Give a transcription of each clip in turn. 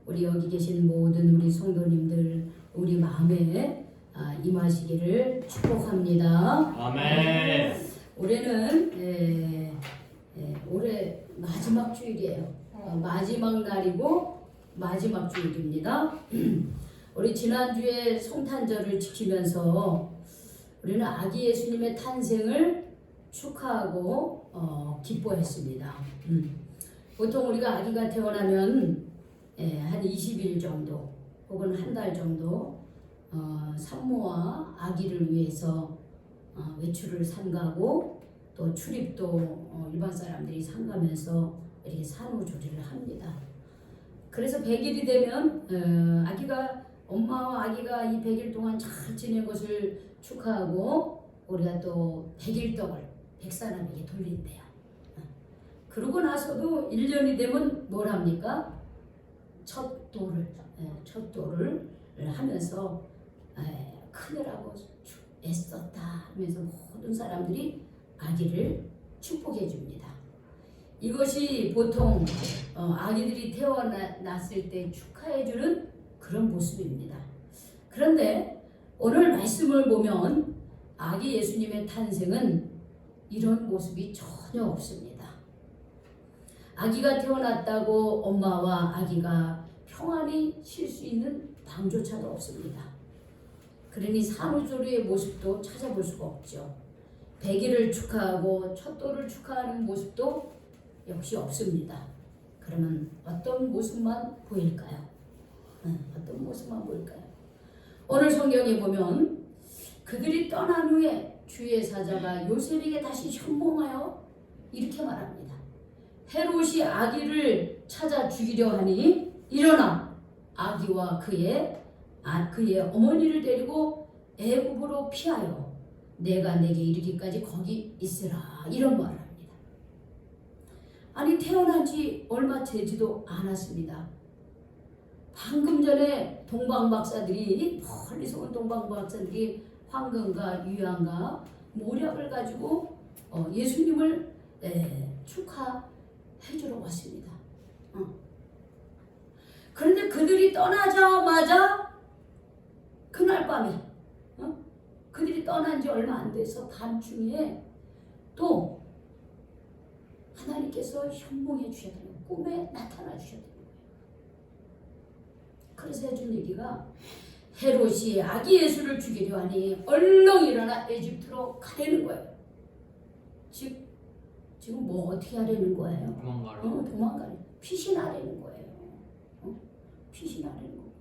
우리 여기 계신 모든 우리 성도님들 우리 마음에 임하시기를 축복합니다. 아멘. 올해는 올해 마지막 주일이에요. 마지막 날이고 마지막 주일입니다. 우리 지난주에 성탄절을 지키면서 우리는 아기 예수님의 탄생을 축하하고 기뻐했습니다. 보통 우리가 아기가 태어나면 한 20일 정도 혹은 한 달 정도 산모와 아기를 위해서 외출을 삼가고 또 출입도 일반 사람들이 삼가면서 이렇게 산후조리를 합니다. 그래서 100일이 되면 엄마와 아기가 이 100일 동안 잘 지낸 것을 축하하고 우리가 또 100일떡을 100사람에게 돌린대요. 그러고 나서도 1년이 되면 뭘 합니까? 첫 돌을 하면서 크느라고 애썼다 하면서 모든 사람들이 아기를 축복해 줍니다. 이것이 보통 아기들이 태어났을 때 축하해 주는 그런 모습입니다. 그런데 오늘 말씀을 보면 아기 예수님의 탄생은 이런 모습이 전혀 없습니다. 아기가 태어났다고 엄마와 아기가 평안히 쉴 수 있는 방조차도 없습니다. 그러니 산후조리의 모습도 찾아볼 수가 없죠. 100일을 축하하고 첫돌을 축하하는 모습도 역시 없습니다. 그러면 어떤 모습만 보일까요? 어떤 모습만 보일까요? 오늘 성경에 보면 그들이 떠난 후에 주의 사자가 요셉에게 다시 현몽하여 이렇게 말합니다. 헤롯이 아기를 찾아 죽이려 하니 일어나 아기와 그의 어머니를 데리고 애굽으로 피하여 내가 내게 이르기까지 거기 있으라 이런 말을 합니다. 아니 태어난 지 얼마 되지도 않았습니다. 방금 전에 멀리서 온 동방박사들이 황금과 유향과 모략을 가지고 예수님을 축하해주러 왔습니다. 그런데 그들이 떠나자마자 그날 밤에 그들이 떠난 지 얼마 안 돼서 밤중에 또 하나님께서 현몽해 주셨다는 거예요. 꿈에 나타나 주셨다는 거예요. 그래서 해준 얘기가 헤롯이 아기 예수를 죽이려 하니 얼렁 일어나 에집트로 가려는 거예요. 지금 뭐 어떻게 하려는 거예요? 도망가라. 도망가려. 피신하려는 거예요. 피신하려는 겁니다.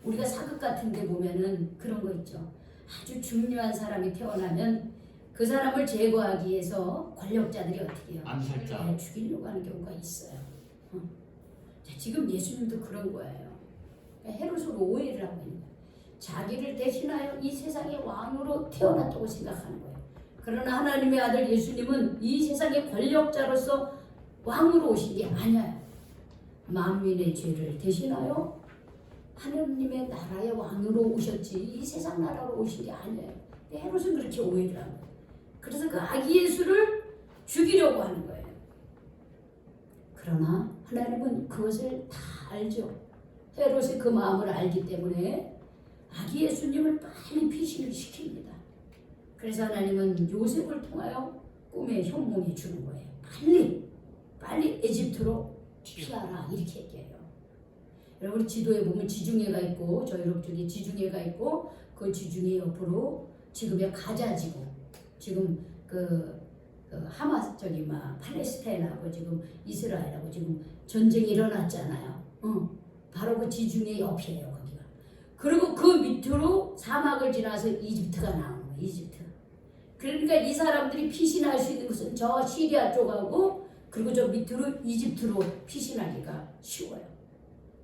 우리가 사극 같은 데 보면은 그런 거 있죠. 아주 중요한 사람이 태어나면 그 사람을 제거하기 위해서 권력자들이 어떻게 해요? 암살자. 죽이려고 하는 경우가 있어요. 자, 지금 예수님도 그런 거예요. 헤롯으로 오해를 하고 있는 거예요. 자기를 대신하여 이 세상의 왕으로 태어났다고 생각하는 거예요. 그러나 하나님의 아들 예수님은 이 세상의 권력자로서 왕으로 오신 게 아니에요. 만민의 죄를 대신하여 하나님의 나라의 왕으로 오셨지 이 세상 나라로 오신 게 아니에요. 헤롯은 그렇게 오해를 한 거예요. 그래서 그 아기 예수를 죽이려고 하는 거예요. 그러나 하나님은 그것을 다 알죠. 헤롯이 그 마음을 알기 때문에 아기 예수님을 빨리 피신을 시킵니다. 그래서 하나님은 요셉을 통하여 꿈에 현몽해 주는 거예요. 빨리 에집트로 피하라 이렇게 얘기해요. 여러분 지도에 보면 지중해가 있고 저 유럽 쪽에 지중해가 있고 그 지중해 옆으로 지금의 가자지구 지금 그 하마스 팔레스타인하고 지금 이스라엘하고 지금 전쟁이 일어났잖아요. 바로 그 지중해 옆이에요 거기가. 그리고 그 밑으로 사막을 지나서 이집트가 나오는 거예요. 이집트. 그러니까 이 사람들이 피신할 수 있는 것은 저 시리아 쪽하고 그리고 저 밑으로 이집트로 피신하기가 쉬워요.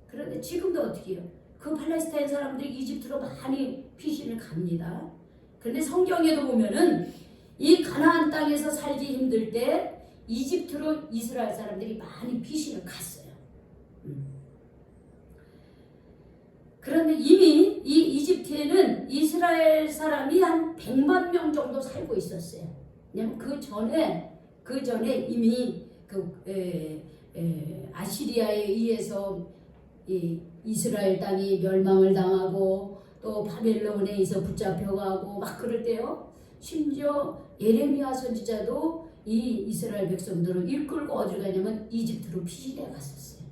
그런데 지금도 어떻게 해요? 그 팔레스타인 사람들이 이집트로 많이 피신을 갑니다. 그런데 성경에도 보면은 이 가나안 땅에서 살기 힘들 때 이집트로 이스라엘 사람들이 많이 피신을 갔어요. 그런데 이미 이 이집트에는 이스라엘 사람이 한 100만 명 정도 살고 있었어요. 왜냐면 그 전에 이미 아시리아에 의해서 이 이스라엘 땅이 멸망을 당하고 또 바벨론에 의해서 붙잡혀가고 막 그럴 때요. 심지어 예레미야 선지자도 이 이스라엘 백성들을 이끌고 어디로 가냐면 이집트로 피신해 갔었어요.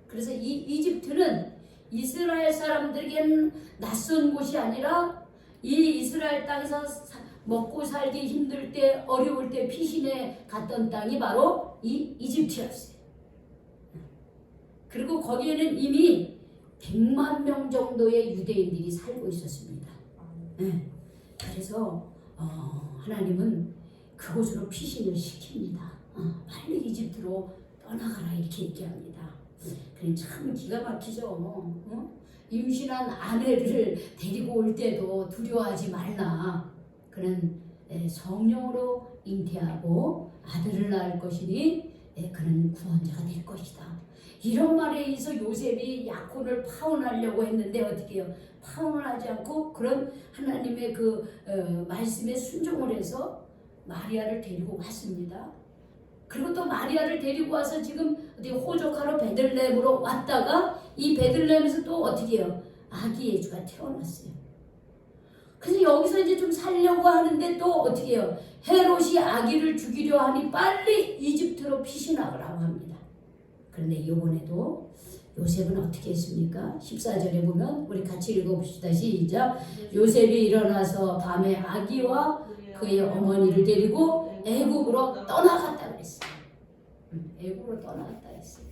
그래서 이 이집트는 이스라엘 사람들에게는 낯선 곳이 아니라 이 이스라엘 땅에서 먹고 살기 힘들 때 어려울 때 피신해 갔던 땅이 바로 이 이집트였어요. 그리고 거기에는 이미 100만 명 정도의 유대인들이 살고 있었습니다. 그래서 하나님은 그곳으로 피신을 시킵니다. 빨리 이집트로 떠나가라 이렇게 얘기합니다. 그럼 참 기가 막히죠. 임신한 아내를 데리고 올 때도 두려워하지 말라. 그는 성령으로 잉태하고 아들을 낳을 것이니 그는 구원자가 될 것이다. 이런 말에 의해서 요셉이 약혼을 파혼하려고 했는데 어떻게 해요? 파혼을 하지 않고 그런 하나님의 그 말씀에 순종을 해서 마리아를 데리고 왔습니다. 그리고 또 마리아를 데리고 와서 지금 어디 호적하러 베들레헴으로 왔다가 이 베들레헴에서 또 어떻게 해요? 아기 예수가 태어났어요. 그래서 여기서 이제 좀 살려고 하는데 또 어떻게 해요? 헤롯이 아기를 죽이려 하니 빨리 이집트로 피신하라고 합니다. 그런데 이번에도 요셉은 어떻게 했습니까? 14절에 보면 우리 같이 읽어봅시다. 시작. 요셉이 일어나서 밤에 아기와 그의 어머니를 데리고 애국으로 떠나갔다 그랬어요. 애국으로 떠나갔다 그랬어요.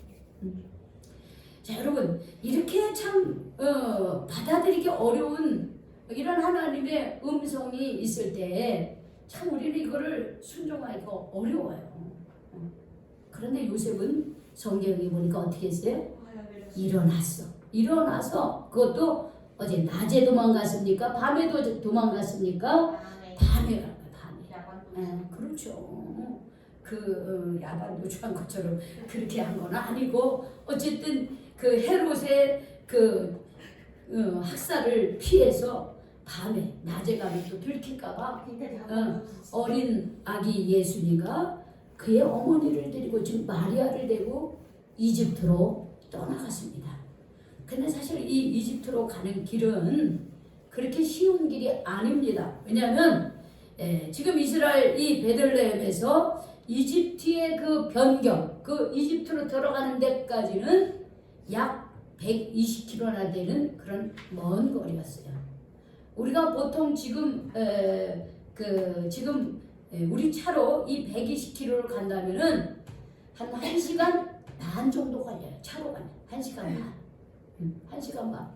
자, 여러분 이렇게 참 받아들이기 어려운 이런 하나님의 음성이 있을 때 참 우리는 이거를 순종하기가 어려워요. 그런데 요셉은 성경에 보니까 어떻게 했어요? 일어나서 그것도 어제 낮에 도망갔습니까? 밤에도 도망갔습니까? 밤에 간 거예요. 밤에. 그렇죠. 야반 노출한 것처럼 그렇게 한 건 아니고 어쨌든 그 헤롯의 학살을 피해서 밤에 낮에 가면 또 들킬까봐 어린 아기 예수니가 그의 어머니를 데리고 지금 마리아를 데리고 이집트로 떠나갔습니다. 근데 사실 이 이집트로 가는 길은 그렇게 쉬운 길이 아닙니다. 왜냐하면 지금 이스라엘 이 베들레헴에서 이집트의 그 변경, 그 이집트로 들어가는 데까지는 약 120km나 되는 그런 먼 거리였어요. 우리가 보통 지금 우리 차로 이 120km를 간다면은 한 1시간 반 정도 걸려요. 차로 가면 1시간 반. 1시간 반.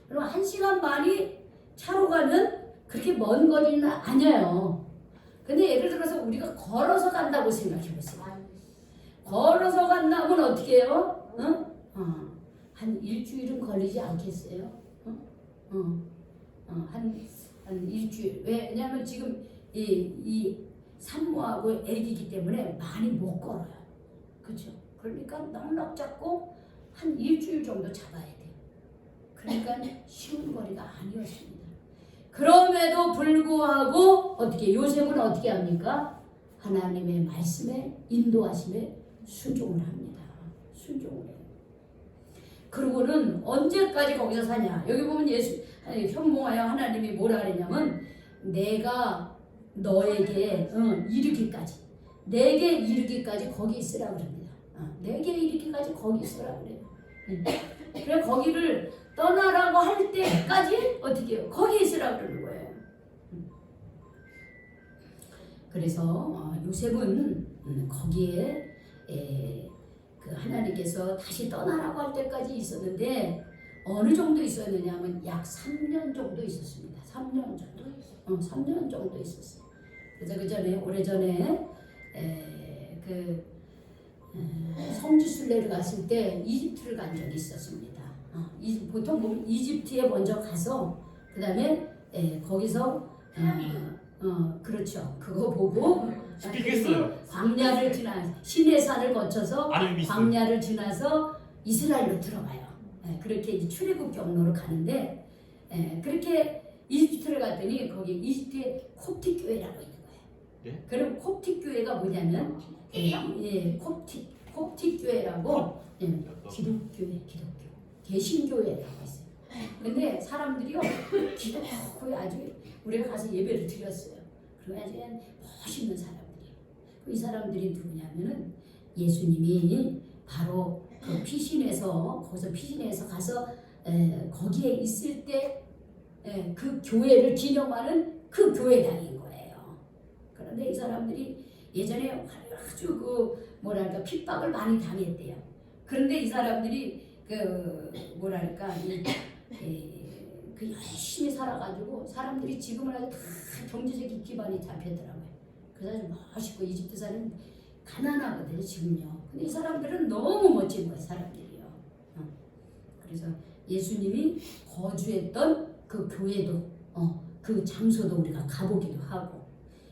그럼 1시간 반이 차로 가면 그렇게 먼 거리는 아니에요. 근데 예를 들어서 우리가 걸어서 간다고 생각해 보세요. 걸어서 간다면 어떻게 해요? 한 일주일은 걸리지 않겠어요? 한 일주일. 왜냐하면 지금 이 산모하고 애기이기 때문에 많이 못 걸어요. 그렇죠? 그러니까 넉넉 잡고 한 일주일 정도 잡아야 돼요. 그러니까 쉬운 거리가 아니었습니다. 그럼에도 불구하고 어떻게 요셉은 어떻게 합니까? 하나님의 말씀에 인도하심에 순종을 합니다. 순종을 해요. 그리고는 언제까지 거기서 사냐? 여기 보면 현몽하여 하나님이 뭐라 그랬냐면 내가 너에게 이르기까지 내게 이르기까지 거기 있으라 그럽니다. 내게 이르기까지 거기 있으라 그래요. 그래 거기를 떠나라고 할 때까지 어떻게 해요? 거기 있으라 그러는 거예요. 그래서 요셉은 거기에 그 하나님께서 다시 떠나라고 할 때까지 있었는데 어느 정도 있었느냐 하면 약 3년 정도 있었습니다. 3년 정도. 3년 정도 있었어요. 그래서 오래전에 성지순례를 갔을 때 이집트를 간 적이 있었습니다. 보통 보면 이집트에 먼저 가서 그 다음에 거기서 그렇죠. 그거 보고 광야를 지나 시내산을 거쳐서 광야를 지나서 이스라엘로 들어가요. 그렇게 이제 출애굽 경로로 가는데 그렇게 이집트를 갔더니 거기 이집트에 콥틱 교회라고 있는 거예요. 예? 그럼 콥틱 교회가 뭐냐면 콥틱 교회라고 기독교회. 개신교회라고 있어요. 근데 사람들이요 기독교에 아주 우리가 가서 예배를 드렸어요. 그리고 아주 멋있는 사람들이에요. 이 사람들이 누구냐면은 예수님이 바로 그 피신에서 거기서 피신에서 가서 거기에 있을 때 그 교회를 기념하는 그 교회당인 거예요. 그런데 이 사람들이 예전에 아주 그 뭐랄까 핍박을 많이 당했대요. 그런데 이 사람들이 그 뭐랄까 그 열심히 살아가지고 사람들이 지금은 아주 다 경제적 기반이 잡혔더라고요. 그래서 아주 멋있고 이집트 사람은 가난하거든요 지금요. 근데 이 사람들은 너무 멋진 거예요 사람들이요. 그래서 예수님이 거주했던 그 교회도 그 장소도 우리가 가보기도 하고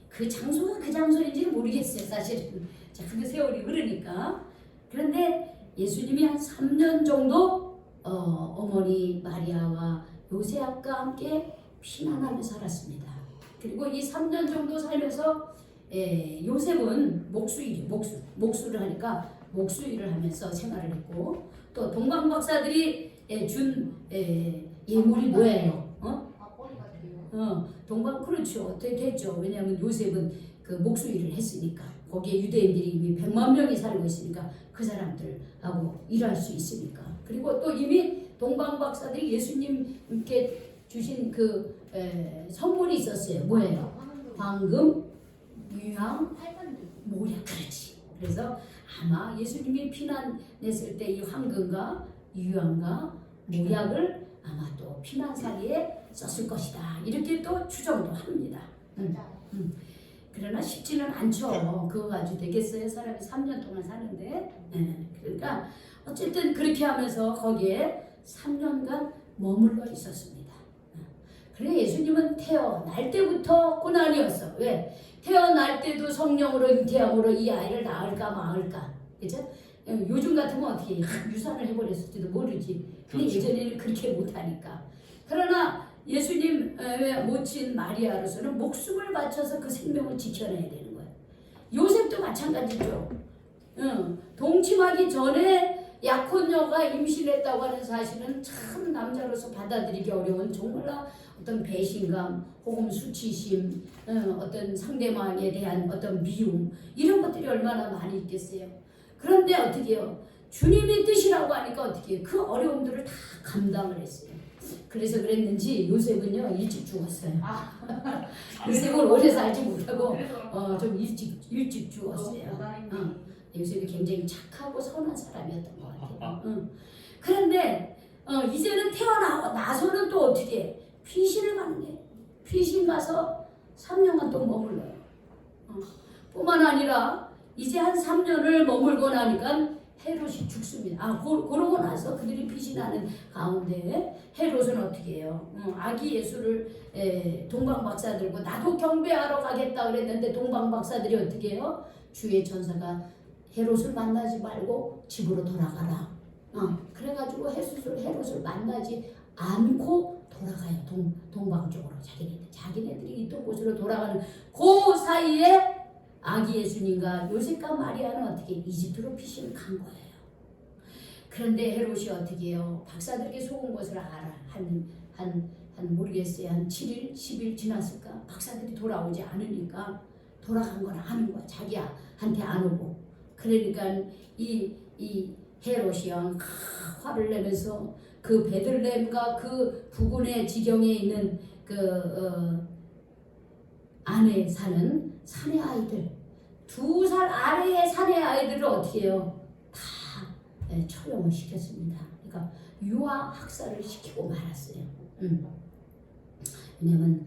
그 장소가 그 장소인지 모르겠어요 사실은. 자, 그 세월이 흐르니까. 그런데 예수님이 한 3년 정도 어머니 마리아와 요셉과 함께 피난하며 살았습니다. 그리고 이 3년 정도 살면서 요셉은 목수를 하니까 목수일을 하면서 생활을 했고 또 동방 박사들이 준 예물이 뭐예요? 동방 그렇죠. 됐죠. 왜냐하면 요셉은 그 목수일을 했으니까 거기에 유대인들이 이미 100만 명이 살고 있으니까 그 사람들하고 일할 수 있으니까. 그리고 또 이미 동방 박사들이 예수님께 주신 그 선물이 있었어요. 뭐예요? 황금, 유향, 모략. 그렇지. 그래서 아마 예수님이 피난했을 때 이 황금과 유향과 모략을 아마 또 피난사리에 썼을 것이다. 이렇게 또 추정도 합니다. 그러나 쉽지는 않죠. 그거 가지고 되겠어요? 사람이 3년 동안 사는데. 그러니까 어쨌든 그렇게 하면서 거기에 3년간 머물러 있었습니다. 그래 예수님은 태어날 때부터 고난이었어. 왜? 태어날 때도 성령으로 잉태함으로 이 아이를 낳을까 말까. 그죠? 요즘 같으면 어떻게 유산을 해버렸을지도 모르지. 근데 그렇죠. 예전에는 그렇게 못하니까. 그러나 예수님 모친 마리아로서는 목숨을 바쳐서 그 생명을 지켜내야 되는 거예요. 요셉도 마찬가지죠. 동침하기 전에 약혼녀가 임신했다고 하는 사실은 참 남자로서 받아들이기 어려운 정말 어떤 배신감 혹은 수치심, 어떤 상대방에 대한 어떤 미움 이런 것들이 얼마나 많이 있겠어요. 그런데 어떻게 해요? 주님의 뜻이라고 하니까 어떻게 해요? 그 어려움들을 다 감당을 했어요. 그래서 그랬는지 요셉은요 일찍 죽었어요. 요셉은 오래 살지 못하고 좀 일찍 죽었어요. 요셉이 굉장히 착하고 선한 사람이었던 것 같아요. 그런데 이제는 태어나고 나서는 또 어떻게 해? 피신을 가는 게 피신 가서 3년간 또 머물러요. 뿐만 아니라 이제 한 3년을 머물고 나니까 헤롯이 죽습니다. 그러고 나서 그들이 피신하는 가운데 헤롯은 어떻게 해요? 아기 예수를 동방 박사들고 나도 경배하러 가겠다 그랬는데 동방 박사들이 어떻게 해요? 주의 천사가 헤롯을 만나지 말고 집으로 돌아가라. 그래가지고 헤롯을 만나지 않고 돌아가요. 동방 쪽으로 자기네들이 있던 곳으로 돌아가는 그 사이에 아기 예수님과 요셉과 마리아는 어떻게 이집트로 피신을 간 거예요. 그런데 헤롯이 어떻게 해요? 박사들에게 속은 것을 알아. 모르겠어요. 한 7일, 10일 지났을까? 박사들이 돌아오지 않으니까 돌아간 걸 아는 거야. 자기한테 안 오고. 그러니까 이 헤롯이요 화를 내면서 그 베들레헴과 그 부근의 지경에 있는 그 안에 사는 사내 아이들 2살 아래의 사내 아이들을 어떻게 해요? 다 처형을 시켰습니다. 그러니까 유아 학살을 시키고 말았어요. 왜냐면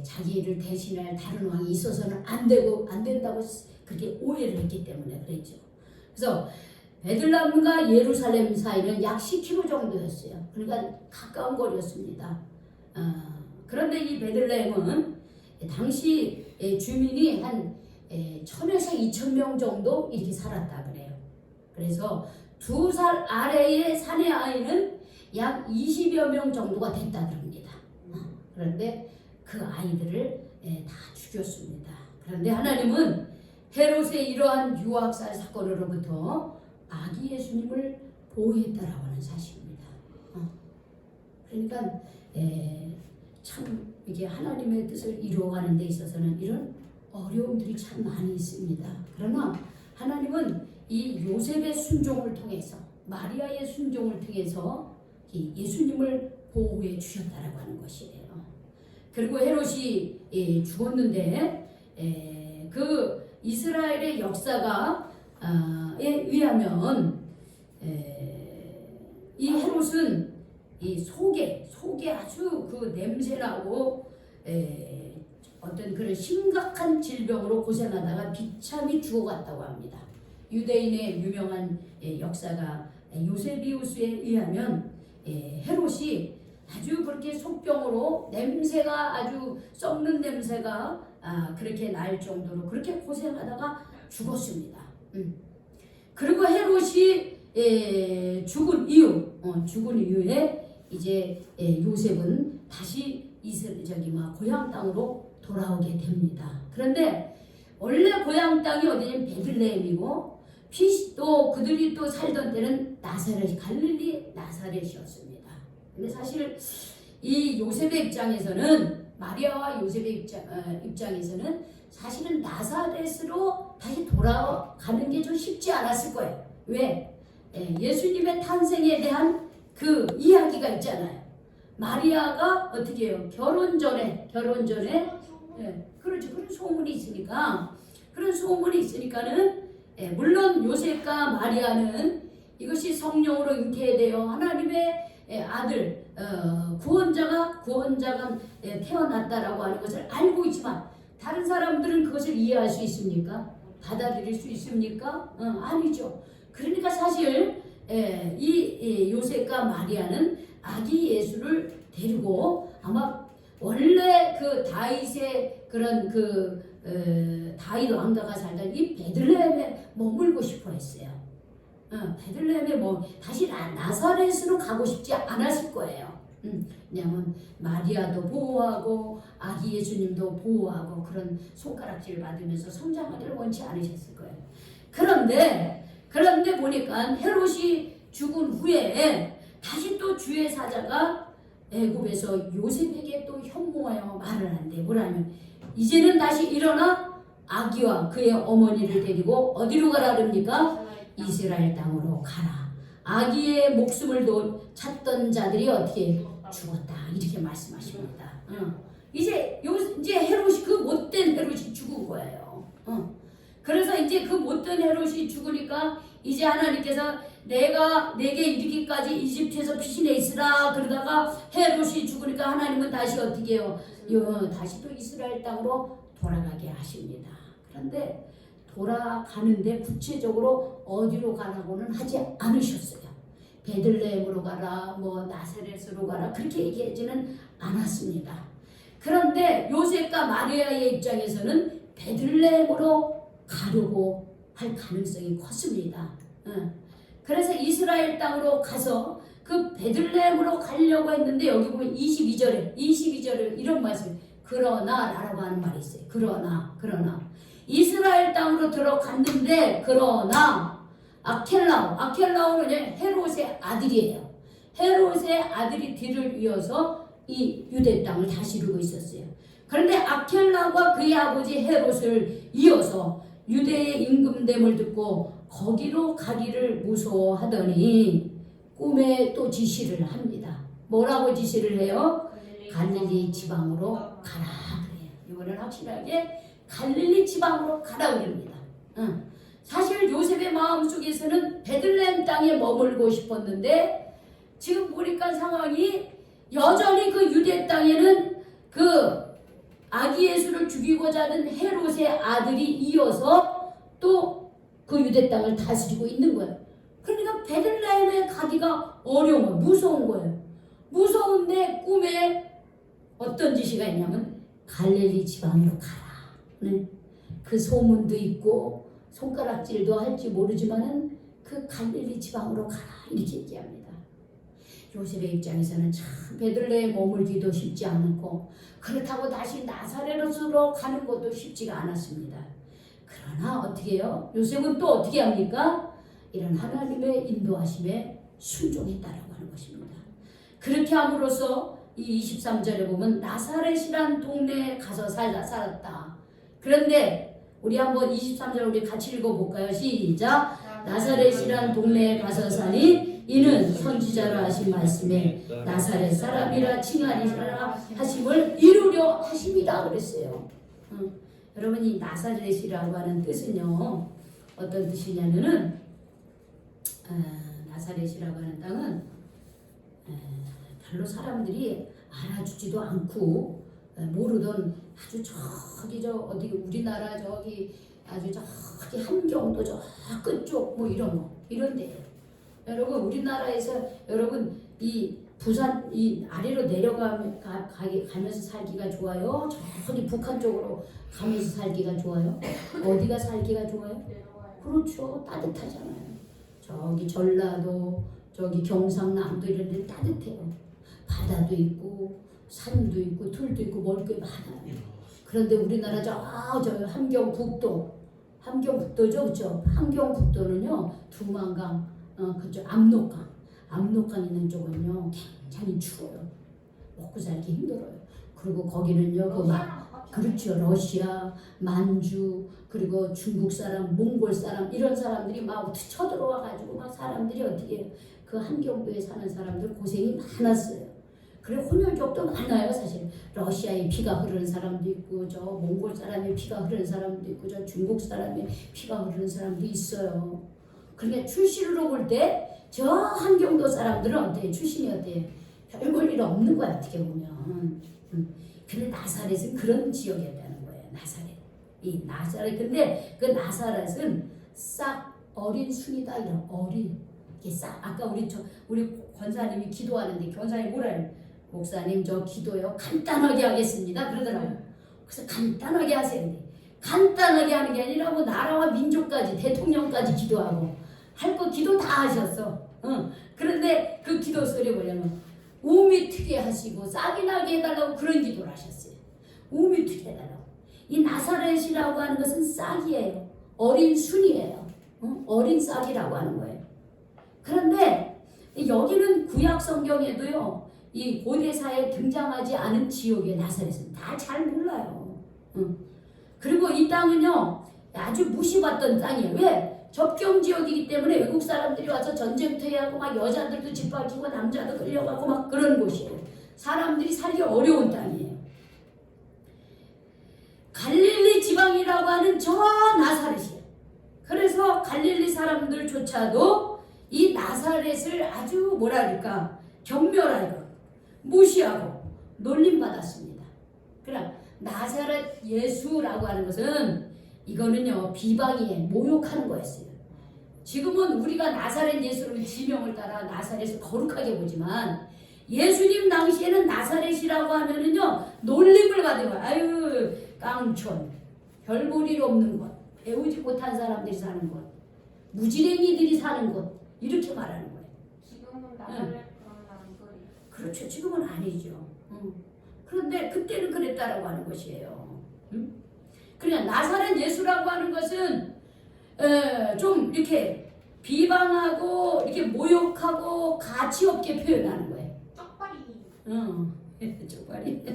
자기를 대신할 다른 왕이 있어서는 안 된다고 그렇게 오해를 했기 때문에 그랬죠. 그래서 베들레헴과 예루살렘 사이는 약 10km 정도였어요. 그러니까 가까운 거리였습니다. 그런데 이 베들레헴은 당시 주민이 한 1000에서 2000명 정도 이렇게 살았다 그래요. 그래서 2살 아래의 사내 아이는 약 20여 명 정도가 됐다 그럽니다. 그런데 그 아이들을 다 죽였습니다. 그런데 하나님은 헤롯의 이러한 유학살 사건으로부터 아기 예수님을 보호했다라고 하는 사실입니다. 그러니까 참 이게 하나님의 뜻을 이루어가는 데 있어서는 이런 어려움들이 참 많이 있습니다. 그러나 하나님은 이 요셉의 순종을 통해서, 마리아의 순종을 통해서 이 예수님을 보호해 주셨다라고 하는 것이에요. 그리고 헤롯이 죽었는데 그 이스라엘의 역사가 에 의하면 이 헤롯은 이 속에 아주 그 냄새나고 어떤 그런 심각한 질병으로 고생하다가 비참히 죽어갔다고 합니다. 유대인의 유명한 역사가 요세비우스에 의하면 헤롯이 아주 그렇게 속병으로 냄새가 아주 썩는 냄새가 그렇게 날 정도로 그렇게 고생하다가 죽었습니다. 그리고 헤롯이 죽은 이후에 이제 요셉은 다시 고향 땅으로 돌아오게 됩니다. 그런데 원래 고향 땅이 어디냐면 베들레헴이고 또 그들이 또 살던 때는 갈릴리 나사렛이었습니다. 근데 사실 이 요셉의 입장에서는, 마리아와 요셉의 입장에서는 사실은 나사렛으로 다시 돌아가는 게 좀 쉽지 않았을 거예요. 왜? 예수님의 탄생에 대한 그 이야기가 있잖아요. 마리아가 어떻게 해요? 결혼 전에 그렇죠. 그런 소문이 있으니까는 물론 요셉과 마리아는 이것이 성령으로 잉태되어 하나님의 아들 구원자가 태어났다라고 하는 것을 알고 있지만 다른 사람들은 그것을 이해할 수 있습니까? 받아들일 수 있습니까? 아니죠. 그러니까 사실 이 요셉과 마리아는 아기 예수를 데리고 아마 원래 그 다윗의 그런 다윗 왕가가 살던 이 베들레헴에 머물고 싶어 했어요. 베들레헴에 다시 나사렛으로 가고 싶지 않았을 거예요. 왜냐하면 마리아도 보호하고 아기 예수님도 보호하고 그런 손가락질을 받으면서 성장하기를 원치 않으셨을 거예요. 그런데 보니까 헤롯이 죽은 후에 다시 또 주의 사자가 애굽에서 요셉에게 또 현몽하여 말을 한대. 뭐라면 이제는 다시 일어나 아기와 그의 어머니를 데리고 어디로 가라 그럽니까? 이스라엘 땅으로 가라. 아기의 목숨을 찾던 자들이 어떻게 죽었다. 이렇게 말씀하십니다. 이제 헤롯이 그 못된 헤롯이 죽은 거예요. 그래서 이제 그 못된 헤롯이 죽으니까 이제 하나님께서 내게 이르기까지 이집트에서 피신해 있으라 그러다가 헤롯이 죽으니까 하나님은 다시 어떻게 해요? 다시 또 이스라엘 땅으로 돌아가게 하십니다. 그런데 돌아가는데 구체적으로 어디로 가라고는 하지 않으셨어요. 베들레헴으로 가라, 나사렛으로 가라 그렇게 얘기하지는 않았습니다. 그런데 요셉과 마리아의 입장에서는 베들레헴으로 가려고 할 가능성이 컸습니다. 그래서 이스라엘 땅으로 가서 그 베들레헴으로 가려고 했는데 여기 보면 22절에 이런 말씀, 그러나 라고 하는 말이 있어요. 그러나 이스라엘 땅으로 들어갔는데 그러나 아켈라오는 헤롯의 아들이에요. 헤롯의 아들이 뒤를 이어서 이 유대 땅을 다스리고 있었어요. 그런데 아켈라가 그의 아버지 헤롯을 이어서 유대의 임금됨을 듣고 거기로 가기를 무서워하더니 꿈에 또 지시를 합니다. 뭐라고 지시를 해요? 갈릴리 지방으로 가라 그래요. 이거는 확실하게 갈릴리 지방으로 가라 그럽니다. 사실 요셉의 마음속에서는 베들레헴 땅에 머물고 싶었는데 지금 보니까 상황이 여전히 그 유대 땅에는 그 아기 예수를 죽이고자 하는 헤롯의 아들이 이어서 또 그 유대 땅을 다스리고 있는 거예요. 그러니까 베들레헴에 가기가 어려운 거예요. 무서운 거예요. 무서운데 꿈에 어떤 지시가 있냐면 갈릴리 지방으로 가라. 그 소문도 있고 손가락질도 할지 모르지만은 그 갈릴리 지방으로 가라 이렇게 얘기합니다. 요셉의 입장에서는 참 베들레헴에 머물기도 쉽지 않고 그렇다고 다시 나사렛으로 가는 것도 쉽지가 않았습니다. 그러나 어떻게 해요? 요셉은 또 어떻게 합니까? 이런 하나님의 인도하심에 순종했다라고 하는 것입니다. 그렇게 함으로써 이 23절에 보면 나사렛이란 동네에 가서 살았다. 그런데 우리 한번 23절 우리 같이 읽어볼까요? 시작. 나사렛이란 동네에 가서 사니 이는 선지자로 하신 말씀에 나사렛 사람이라 칭하리라 하심을 이루려 하심이다 그랬어요. 여러분 이 나사렛이라고 하는 뜻은요 어떤 뜻이냐면은 나사렛이라고 하는 땅은 별로 사람들이 알아주지도 않고 모르던 아주 저기 어디 우리나라 저기 아주 저기 함경도 저 끝쪽 뭐 이런 데요. 여러분 우리나라에서 여러분 이 부산 이 아래로 가면서 살기가 좋아요? 저기 북한 쪽으로 가면서 살기가 좋아요? 어디가 살기가 좋아요? 그렇죠. 따뜻하잖아요. 저기 전라도 저기 경상남도 이런 데는 따뜻해요. 바다도 있고 산도 있고 들도 있고 먹을 게 많아요. 그런데 우리나라 저 함경북도죠, 그렇죠? 함경북도는요 두만강, 그쪽 압록강 있는 쪽은요 굉장히 추워요. 먹고 살기 힘들어요. 그리고 거기는요 그렇죠. 러시아, 만주, 그리고 중국 사람, 몽골 사람 이런 사람들이 막 쳐들어와 가지고 막 사람들이 어떻게 그 함경도에 사는 사람들 고생이 많았어요. 그리고 혼혈족도 많아요. 사실 러시아에 피가 흐르는 사람도 있고 저 몽골 사람의 피가 흐르는 사람도 있고 저 중국 사람의 피가 흐르는 사람도 있어요. 그러니까 출신으로 볼 때 저 함경도 사람들은 어때요? 출신이 어때요? 별 볼 일 없는 거야 어떻게 보면. 근데 나사렛은 그런 지역이었다는 거예요. 나사렛. 근데 그 나사렛은 싹 어린 순이다. 이런 어린. 이게 싹 아까 우리 권사님이 기도하는데 권사님 뭐라 해요? 목사님 저 기도요 간단하게 하겠습니다. 그러더라고요. 그래서 간단하게 하세요. 간단하게 하는 게 아니라 뭐 나라와 민족까지 대통령까지 기도하고 할 거 기도 다 하셨어. 그런데 그 기도 소리 뭐냐면 우미 트게 하시고 싹이 나게 해달라고 그런 기도를 하셨어요. 우미 트게 해달라고. 이 나사렛이라고 하는 것은 싹이에요. 어린 순이에요. 어린 싹이라고 하는 거예요. 그런데 여기는 구약 성경에도요. 이 고대사에 등장하지 않은 지역의 나사렛은 다 잘 몰라요. 그리고 이 땅은요. 아주 무시받던 땅이에요. 왜? 접경 지역이기 때문에 외국 사람들이 와서 전쟁터에 막 여자들도 짓밟히고 남자도 끌려가고 막 그런 곳이에요. 사람들이 살기 어려운 땅이에요. 갈릴리 지방이라고 하는 저 나사렛이에요. 그래서 갈릴리 사람들조차도 이 나사렛을 아주 뭐라 그럴까 경멸하고 무시하고 놀림받았습니다. 그럼 나사렛 예수라고 하는 것은 이거는요 비방이에요. 모욕하는 거였어요. 지금은 우리가 나사렛 예수를 지명을 따라 나사렛을 거룩하게 보지만 예수님 당시에는 나사렛이라고 하면은요 놀림을 받은 거예요. 아유 깡촌 별 볼 일 없는 곳 배우지 못한 사람들이 사는 곳 무지랭이들이 사는 곳 이렇게 말하는 거예요. 지금은 나사렛 그런 거리. 그렇죠. 지금은 아니죠. 그런데 그때는 그랬다라고 하는 것이에요. 그냥 나사렛 예수라고 하는 것은 좀 이렇게 비방하고 이렇게 모욕하고 가치 없게 표현하는 거예요. 쪽발이. 쪽발이.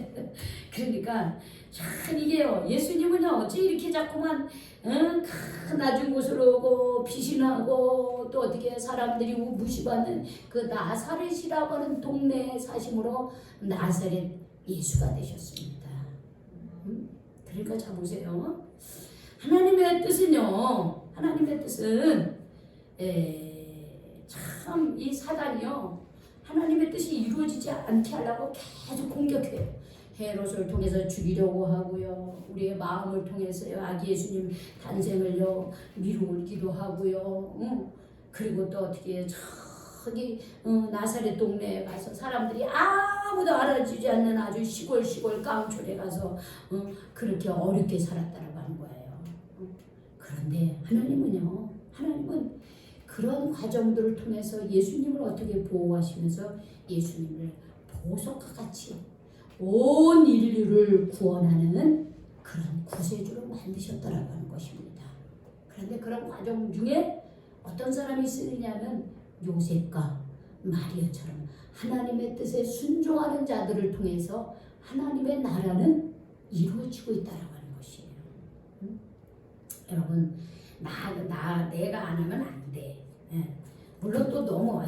그러니까 참 이게요. 예수님은요 어찌 이렇게 자꾸만 낮은 곳으로 오고 피신하고 또 어떻게 사람들이 무시받는 그 나사렛이라고 하는 동네에 사심으로 나사렛 예수가 되셨습니다. 그러니까 자 보세요. 하나님의 뜻은요. 하나님의 뜻은 참 이 사단이요. 하나님의 뜻이 이루어지지 않게 하려고 계속 공격해요. 헤롯을 통해서 죽이려고 하고요. 우리의 마음을 통해서요. 아기 예수님 탄생을요 미루기도 하고요. 그리고 또 어떻게 저기 나사렛 동네에 가서 사람들이 아무도 알아주지 않는 아주 시골 깡촌에 가서 그렇게 어렵게 살았다라고 하는 거예요. 그런데 하나님은 그런 과정들을 통해서 예수님을 어떻게 보호하시면서 예수님을 보석과 같이 온 인류를 구원하는 그런 구세주로 만드셨다라고 하는 것입니다. 그런데 그런 과정 중에 어떤 사람이 쓰느냐면 요셉과 마리아처럼 하나님의 뜻에 순종하는 자들을 통해서 하나님의 나라는 이루어지고 있다라고 하는 것이에요. 여러분, 내가 안 하면 안 돼. 물론 또 너무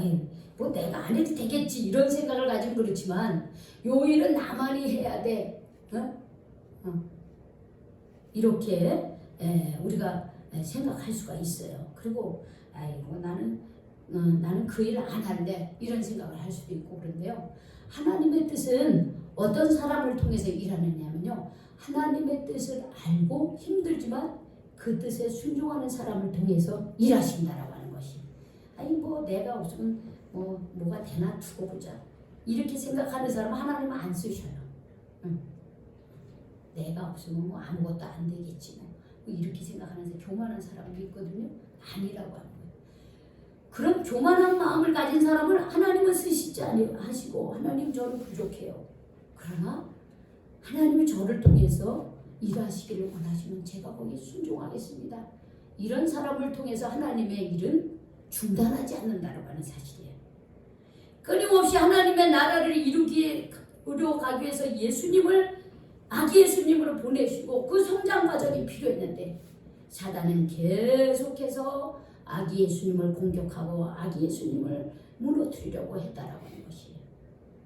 뭐 내가 안 해도 되겠지 이런 생각을 가지고 그렇지만 요 일은 나만이 해야 돼. 이렇게 우리가 생각할 수가 있어요. 그리고 아이고 나는 그 일을 안 할래 이런 생각을 할 수도 있고 그런데요. 하나님의 뜻은 어떤 사람을 통해서 일하느냐면요. 하나님의 뜻을 알고 힘들지만 그 뜻에 순종하는 사람을 통해서 일하신다라고 하는 것이. 아니 뭐 내가 없으면 뭐가 되나 두고 보자 이렇게 생각하는 사람은 하나님은 안 쓰셔요. 내가 없으면 뭐 아무것도 안 되겠지 뭐 이렇게 생각하는 교만한 사람이 있거든요. 아니라고 하는 거예요. 그런 교만한 마음을 가진 사람을 하나님은 쓰시지 하시고 하나님 저는 부족해요. 그러나 하나님이 저를 통해서 일하시기를 원하시면 제가 거기에 순종하겠습니다. 이런 사람을 통해서 하나님의 일은 중단하지 않는다고 하는 사실이에요. 끊임없이 하나님의 나라를 이루어가기 위해서 예수님을 아기 예수님으로 보내시고 그 성장 과정이 필요했는데 사단은 계속해서 아기 예수님을 공격하고 아기 예수님을 무너뜨리려고 했다라고 하는 것이에요.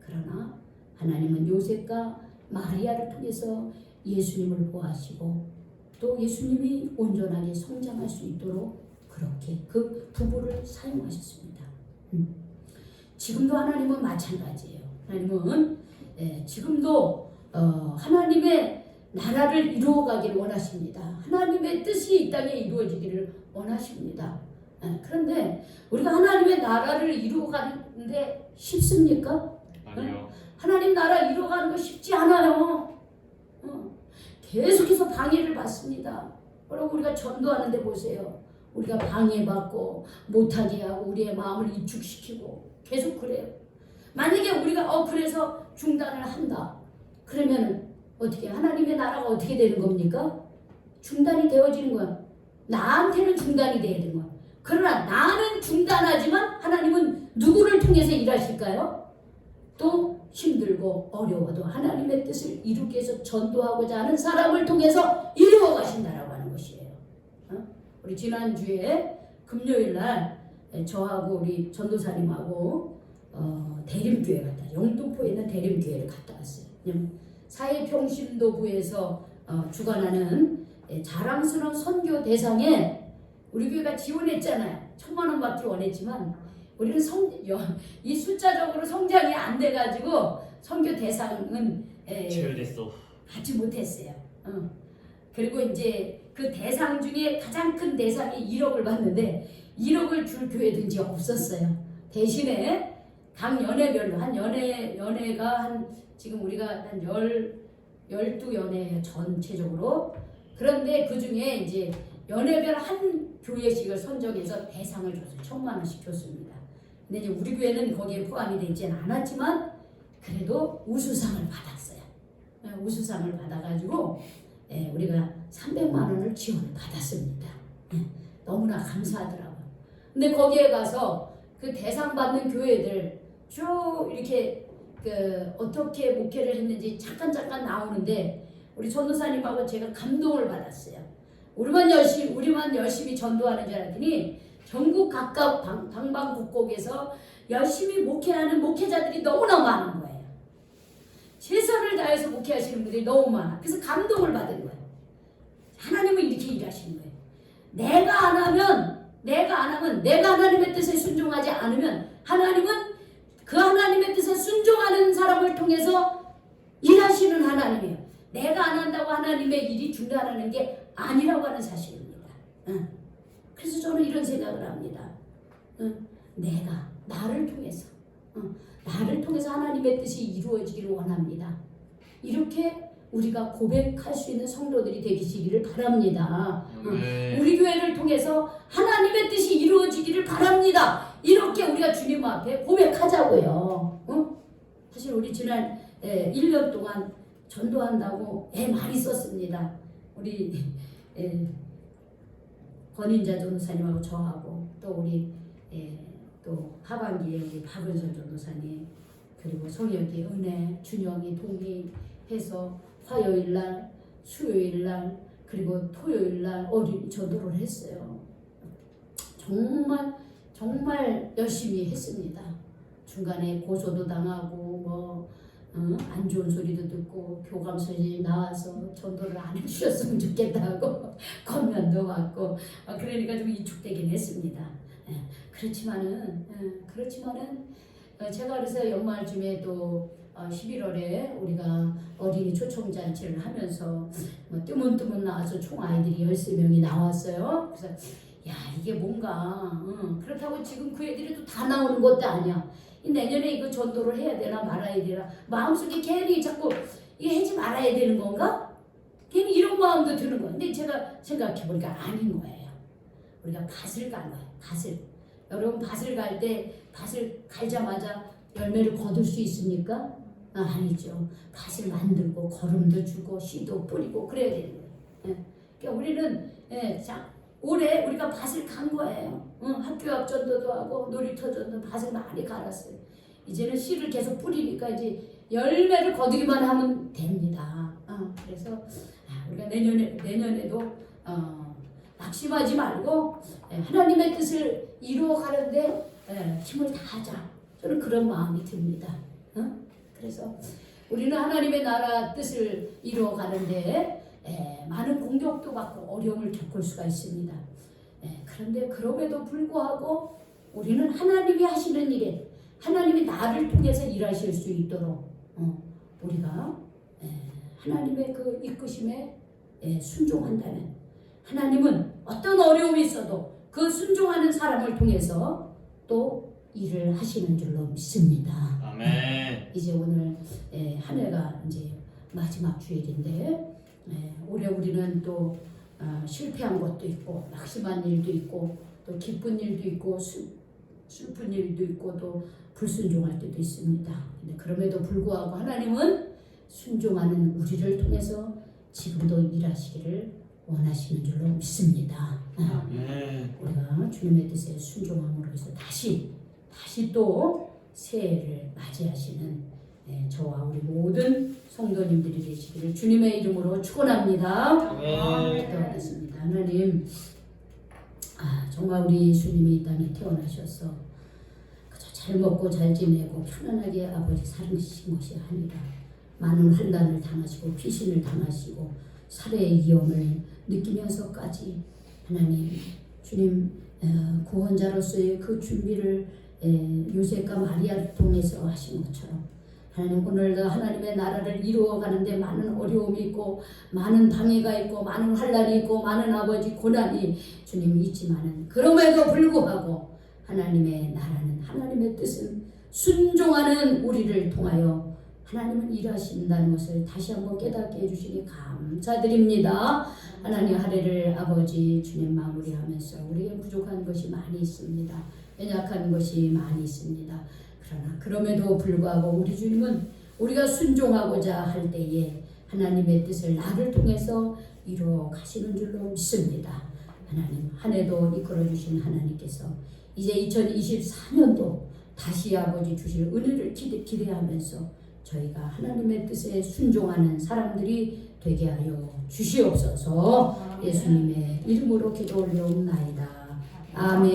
그러나 하나님은 요셉과 마리아를 통해서 예수님을 보호하시고 또 예수님이 온전하게 성장할 수 있도록 그렇게 그 부부를 사용하셨습니다. 지금도 하나님은 마찬가지예요. 하나님은 지금도 하나님의 나라를 이루어가기를 원하십니다. 하나님의 뜻이 이 땅에 이루어지기를 원하십니다. 그런데 우리가 하나님의 나라를 이루어가는데 쉽습니까? 아니요. 하나님 나라 이루어가는 거 쉽지 않아요. 계속해서 방해를 받습니다. 여러분 우리가 전도하는데 보세요. 우리가 방해받고 못하게 하고 우리의 마음을 이축시키고 계속 그래요. 만약에 우리가 그래서 중단을 한다. 그러면 어떻게 하나님의 나라가 어떻게 되는 겁니까? 중단이 되어지는 거야. 나한테는 중단이 돼야 되는 거야. 그러나 나는 중단하지만 하나님은 누구를 통해서 일하실까요? 또 힘들고 어려워도 하나님의 뜻을 이루기 위해서 전도하고자 하는 사람을 통해서 이루어 가신다라고 하는 것이에요. 우리 지난주에 금요일날 저하고 우리 전도사님하고 대림교회 갔다 영등포에 있는 대림교회를 갔다 왔어요. 사회평신도부에서 주관하는 자랑스러운 선교 대상에 우리 교회가 지원했잖아요. 1,000,000원 받기 원했지만 우리는 이 숫자적으로 성장이 안 돼가지고 선교 대상은 제외됐어. 받지 못했어요. 그리고 이제 그 대상 중에 가장 큰 대상이 1억을 받는데 1억을 줄 교회도 이제 없었어요. 대신에 각 연회별로 한 연회가 한 지금 우리가 한 12연회 전체적으로. 그런데 그 중에 이제 연회별 한 교회씩을 선정해서 대상을 줬어요. 1,000,000원씩 줬습니다. 근데 이제 우리 교회는 거기에 포함이 되지는 않았지만 그래도 우수상을 받았어요. 우수상을 받아가지고 우리가 300만 원을 지원을 받았습니다. 너무나 감사하더라고요. 근데 거기에 가서 그 대상 받는 교회들 쭉 이렇게 어떻게 목회를 했는지 잠깐 나오는데 우리 전도사님하고 제가 감동을 받았어요. 우리만 열심히 전도하는 줄 알았더니 전국 각각 방방곡곡에서 열심히 목회하는 목회자들이 너무나 많은 거예요. 최선을 다해서 목회하시는 분들이 너무 많아. 그래서 감동을 받은 거예요. 하나님은 이렇게 일하시는 거예요. 내가 안 하면 내가 하나님의 뜻에 순종하지 않으면 하나님은 그 하나님의 뜻에 순종하는 사람을 통해서 일하시는 하나님이에요. 내가 안 한다고 하나님의 일이 중단하는 게 아니라고 하는 사실입니다. 그래서 저는 이런 생각을 합니다. 나를 통해서 하나님의 뜻이 이루어지기를 원합니다. 이렇게 우리가 고백할 수 있는 성도들이 되시기를 바랍니다. 우리 교회를 통해서 하나님의 뜻이 이루어지기를 바랍니다. 이렇게 우리가 주님 앞에 고백하자고요. 사실 우리 지난 1년 동안 전도한다고 많이 썼습니다. 우리 권인자 전도사님하고 저하고 또 우리 또 하반기에 우리 박은선 전도사님 그리고 성혁이 은혜, 준영이 동이 해서 화요일날, 수요일날, 그리고 토요일날 어린이 전도를 했어요. 정말 열심히 했습니다. 중간에 고소도 당하고 안 좋은 소리도 듣고 교감 선생님이 나와서 전도를 안 해주셨으면 좋겠다고 권면도 받고 그러니까 좀 위축되긴 했습니다. 그렇지만은 제가 그래서 연말쯤에 또 11월에 우리가 어린이 초청잔치를 하면서 뜨문뜨문 나와서 총 아이들이 13명이 나왔어요. 그래서 야 이게 뭔가 그렇다고 지금 그 애들이 또 다 나오는 것도 아니야. 내년에 이거 전도를 해야 되나 말아야 되나 마음속에 괜히 자꾸 이게 하지 말아야 되는 건가? 괜히 이런 마음도 드는 거야. 근데 제가 생각해보니까 아닌 거예요. 우리가 밭을 간 거예요. 밭을. 여러분 밭을 갈 때 밭을 갈자마자 열매를 거둘 수 있습니까? 아니죠. 밭을 만들고 거름도 주고 씨도 뿌리고 그래야 되는 거예요. 그러니까 우리는 올해 우리가 밭을 간 거예요. 학교 앞 전도도 하고 놀이터 전도 밭을 많이 갈았어요. 이제는 씨를 계속 뿌리니까 이제 열매를 거두기만 하면 됩니다. 그래서 우리가 내년에도 낙심하지 말고 하나님의 뜻을 이루어가는데 힘을 다하자. 저는 그런 마음이 듭니다. 그래서 우리는 하나님의 나라 뜻을 이루어가는데 많은 공격도 받고 어려움을 겪을 수가 있습니다. 그런데 그럼에도 불구하고 우리는 하나님이 하시는 일에 하나님이 나를 통해서 일하실 수 있도록 우리가 하나님의 그 이끄심에 순종한다면 하나님은 어떤 어려움이 있어도 그 순종하는 사람을 통해서 또 일을 하시는 줄로 믿습니다. 아멘. 이제 오늘 한 해가 이제 마지막 주일인데 올해 우리는 또 실패한 것도 있고 낙심한 일도 있고 또 기쁜 일도 있고 슬픈 일도 있고 또 불순종할 때도 있습니다. 근데 그럼에도 불구하고 하나님은 순종하는 우리를 통해서 지금도 일하시기를 원하시는 줄로 믿습니다. 우리가 주님의 뜻에 순종함으로 해서 다시 또 새해를 맞이하시는 저와 우리 모든 성도님들이 되시기를 주님의 이름으로 축원합니다. 기도하겠습니다. 하나님, 정말 우리 예수님이 이 땅에 태어나셔서 그저 잘 먹고 잘 지내고 편안하게 아버지 살으신 것이 아니라 많은 환난을 당하시고 피신을 당하시고 살해의 위험을 느끼면서까지 하나님 주님 구원자로서의 그 준비를 요셉과 마리아를 통해서 하신 것처럼 하나님 오늘도 하나님의 나라를 이루어가는데 많은 어려움이 있고 많은 방해가 있고 많은 환난이 있고 많은 아버지 고난이 주님 있지만은 그럼에도 불구하고 하나님의 나라는 하나님의 뜻은 순종하는 우리를 통하여 하나님은 일하신다는 것을 다시 한번 깨닫게 해주시니 감사드립니다. 하나님 한 해를 아버지 주님 마무리하면서 우리에게 부족한 것이 많이 있습니다. 연약한 것이 많이 있습니다. 그러나 그럼에도 불구하고 우리 주님은 우리가 순종하고자 할 때에 하나님의 뜻을 나를 통해서 이루어 가시는 줄로 믿습니다. 하나님 한 해도 이끌어 주신 하나님께서 이제 2024년도 다시 아버지 주실 은혜를 기대하면서 저희가 하나님의 뜻에 순종하는 사람들이 되게 하여 주시옵소서. 예수님의 이름으로 기도 올려옵나이다. 아멘.